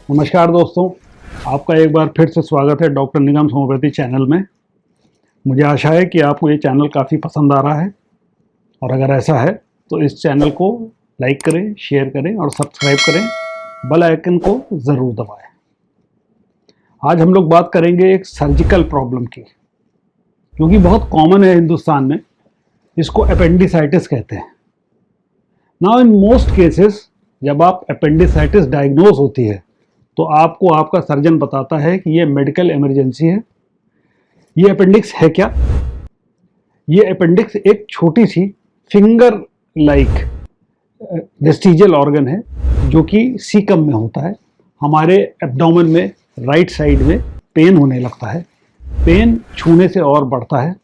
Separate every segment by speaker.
Speaker 1: नमस्कार दोस्तों, आपका एक बार फिर से स्वागत है डॉक्टर निगम होम्योपैथी चैनल में। मुझे आशा है कि आपको ये चैनल काफ़ी पसंद आ रहा है और अगर ऐसा है तो इस चैनल को लाइक करें, शेयर करें और सब्सक्राइब करें, बेल आइकन को ज़रूर दबाएं। आज हम लोग बात करेंगे एक सर्जिकल प्रॉब्लम की, क्योंकि बहुत कॉमन है हिंदुस्तान में। इसको अपेंडिसाइटिस कहते हैं। नाउ इन मोस्ट केसेस जब आप अपेंडिसाइटिस डायग्नोज होती है तो आपको आपका सर्जन बताता है कि ये मेडिकल इमरजेंसी है। ये अपेंडिक्स है क्या? ये अपेंडिक्स एक छोटी सी फिंगर लाइक वेस्टिजियल ऑर्गन है जो कि सीकम में होता है। हमारे एब्डोमेन में राइट साइड में पेन होने लगता है। पेन छूने से और बढ़ता है।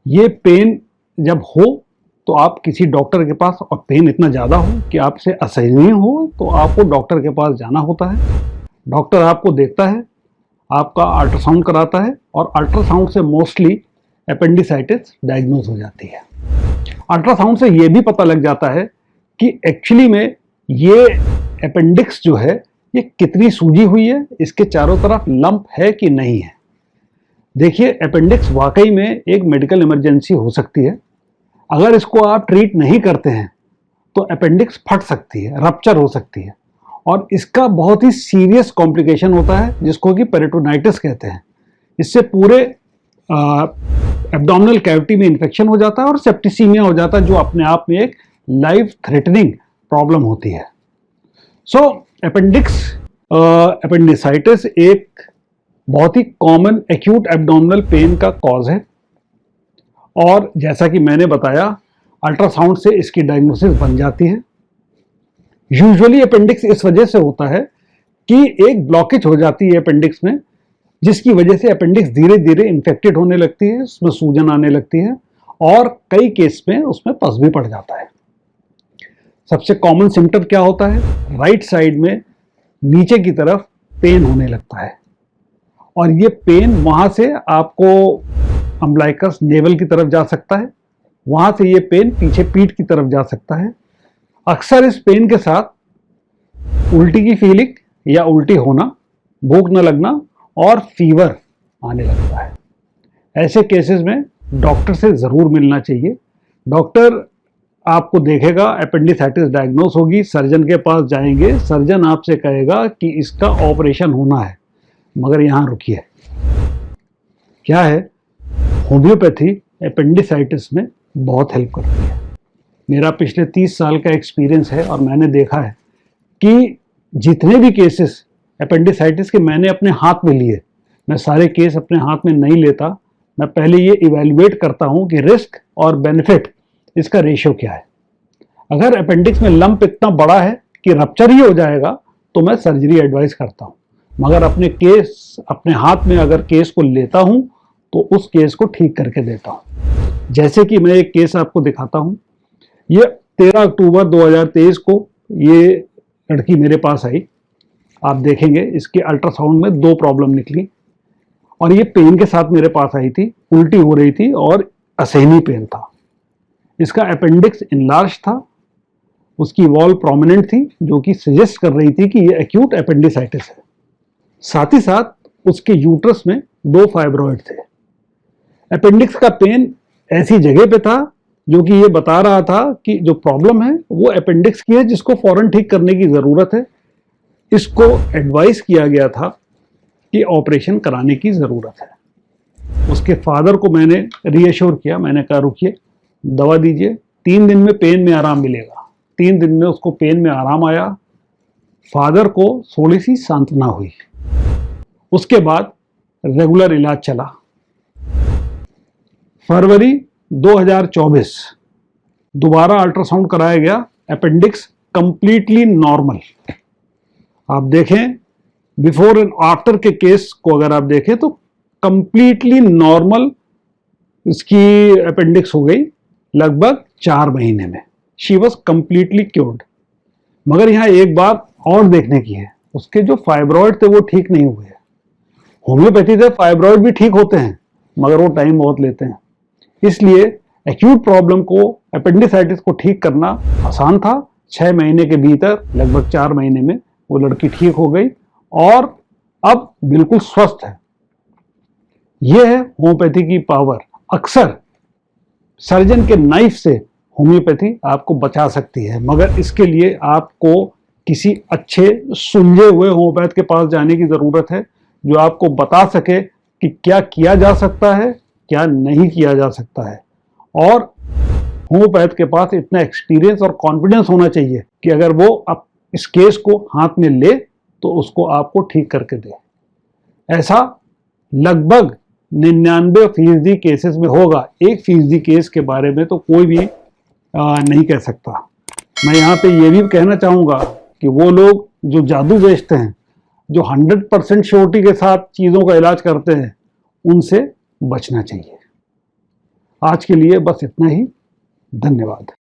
Speaker 1: ये पेन जब हो तो आप किसी डॉक्टर के पास, और पेन इतना ज़्यादा हो कि आपसे असहनीय हो, तो आपको डॉक्टर के पास जाना होता है। डॉक्टर आपको देखता है, आपका अल्ट्रासाउंड कराता है और अल्ट्रासाउंड से मोस्टली अपेंडिसाइटिस डायग्नोज हो जाती है। अल्ट्रासाउंड से ये भी पता लग जाता है कि एक्चुअली में ये अपेंडिक्स जो है ये कितनी सूजी हुई है, इसके चारों तरफ लंप है कि नहीं है। देखिए, अपेंडिक्स वाकई में एक मेडिकल इमरजेंसी हो सकती है। अगर इसको आप ट्रीट नहीं करते हैं तो अपेंडिक्स फट सकती है, रप्चर हो सकती है और इसका बहुत ही सीरियस कॉम्प्लिकेशन होता है जिसको कि पेरिटोनाइटिस कहते हैं। इससे पूरे एब्डोमिनल कैविटी में इन्फेक्शन हो जाता है और सेप्टिसीमिया हो जाता है, जो अपने आप में एक लाइफ थ्रेटनिंग प्रॉब्लम होती है। सो अपेंडिसाइटिस एक बहुत ही कॉमन एक्यूट एब्डोमिनल पेन का कॉज है और जैसा कि मैंने बताया, अल्ट्रासाउंड से इसकी डायग्नोसिस बन जाती है। यूजुअली अपेंडिक्स इस वजह से होता है कि एक ब्लॉकेज हो जाती है अपेंडिक्स में, जिसकी वजह से अपेंडिक्स धीरे धीरे इन्फेक्टेड होने लगती है, उसमें सूजन आने लगती है और कई केस में उसमें पस भी पड़ जाता है। सबसे कॉमन सिम्टम क्या होता है? राइट साइड में नीचे की तरफ पेन होने लगता है और ये पेन वहां से आपको अम्बलाइकस नेवल की तरफ जा सकता है, वहां से ये पेन पीछे पीठ की तरफ जा सकता है। अक्सर इस पेन के साथ उल्टी की फीलिंग या उल्टी होना, भूख न लगना और फीवर आने लगता है। ऐसे केसेस में डॉक्टर से ज़रूर मिलना चाहिए। डॉक्टर आपको देखेगा, अपेंडिसाइटिस डायग्नोस होगी, सर्जन के पास जाएंगे, सर्जन आपसे कहेगा कि इसका ऑपरेशन होना है। मगर यहाँ रुकिए, क्या है, होम्योपैथी अपेंडिसाइटिस में बहुत हेल्प करती है। मेरा पिछले 30 साल का एक्सपीरियंस है और मैंने देखा है कि जितने भी केसेस अपेंडिसाइटिस के मैंने अपने हाथ में लिए, मैं सारे केस अपने हाथ में नहीं लेता। मैं पहले ये इवैल्यूएट करता हूँ कि रिस्क और बेनिफिट इसका रेशियो क्या है। अगर अपेंडिक्स में लंप इतना बड़ा है कि रप्चर ही हो जाएगा तो मैं सर्जरी एडवाइस करता हूँ। मगर अपने हाथ में अगर केस को लेता हूँ तो उस केस को ठीक करके देता हूँ। जैसे कि मैं एक केस आपको दिखाता हूँ। ये 13 अक्टूबर 2023 को ये लड़की मेरे पास आई। आप देखेंगे इसके अल्ट्रासाउंड में 2 प्रॉब्लम निकली और ये पेन के साथ मेरे पास आई थी, उल्टी हो रही थी और असहनीय पेन था। इसका अपेंडिक्स इनलार्ज था, उसकी वॉल प्रोमिनेंट थी जो कि सजेस्ट कर रही थी कि ये एक्यूट अपेंडिसाइटिस है। साथ ही साथ उसके यूट्रस में 2 फाइब्रॉइड थे। अपेंडिक्स का पेन ऐसी जगह पे था जो कि ये बता रहा था कि जो प्रॉब्लम है वो अपेंडिक्स की है, जिसको फौरन ठीक करने की ज़रूरत है। इसको एडवाइस किया गया था कि ऑपरेशन कराने की ज़रूरत है। उसके फादर को मैंने रीअश्योर किया, मैंने कहा रुकिए, दवा दीजिए, 3 दिन में पेन में आराम मिलेगा। 3 दिन में उसको पेन में आराम आया। फादर को थोड़ी सी सांत्वना हुई। उसके बाद रेगुलर इलाज चला। फरवरी 2024 दोबारा अल्ट्रासाउंड कराया गया, अपेंडिक्स कंप्लीटली नॉर्मल। आप देखें बिफोर एंड आफ्टर के केस को अगर आप देखें तो कंप्लीटली नॉर्मल इसकी अपेंडिक्स हो गई लगभग 4 महीने में। She was completely cured. मगर यहाँ एक बात और देखने की है, उसके जो फाइब्रॉइड थे वो ठीक नहीं हुए। होम्योपैथी से फाइब्रॉइड भी ठीक होते हैं मगर वो टाइम बहुत लेते हैं। इसलिए एक्यूट प्रॉब्लम को, अपेंडिसाइटिस को ठीक करना आसान था। 6 महीने के भीतर, लगभग 4 महीने में वो लड़की ठीक हो गई और अब बिल्कुल स्वस्थ है। यह है होम्योपैथी की पावर। अक्सर सर्जन के नाइफ से होम्योपैथी आपको बचा सकती है, मगर इसके लिए आपको किसी अच्छे सुलझे हुए होम्योपैथ के पास जाने की जरूरत है, जो आपको बता सके कि क्या किया जा सकता है, क्या नहीं किया जा सकता है। और होम्योपैथ के पास इतना एक्सपीरियंस और कॉन्फिडेंस होना चाहिए कि अगर वो अब इस केस को हाथ में ले तो उसको आपको ठीक करके दे। ऐसा लगभग 99% केसेस में होगा। 1% केस के बारे में तो कोई भी नहीं कह सकता। मैं यहाँ पे ये भी कहना चाहूँगा कि वो लोग जो जादू बेचते हैं, जो 100% श्योरिटी के साथ चीज़ों का इलाज करते हैं, उनसे बचना चाहिए। आज के लिए बस इतना ही। धन्यवाद।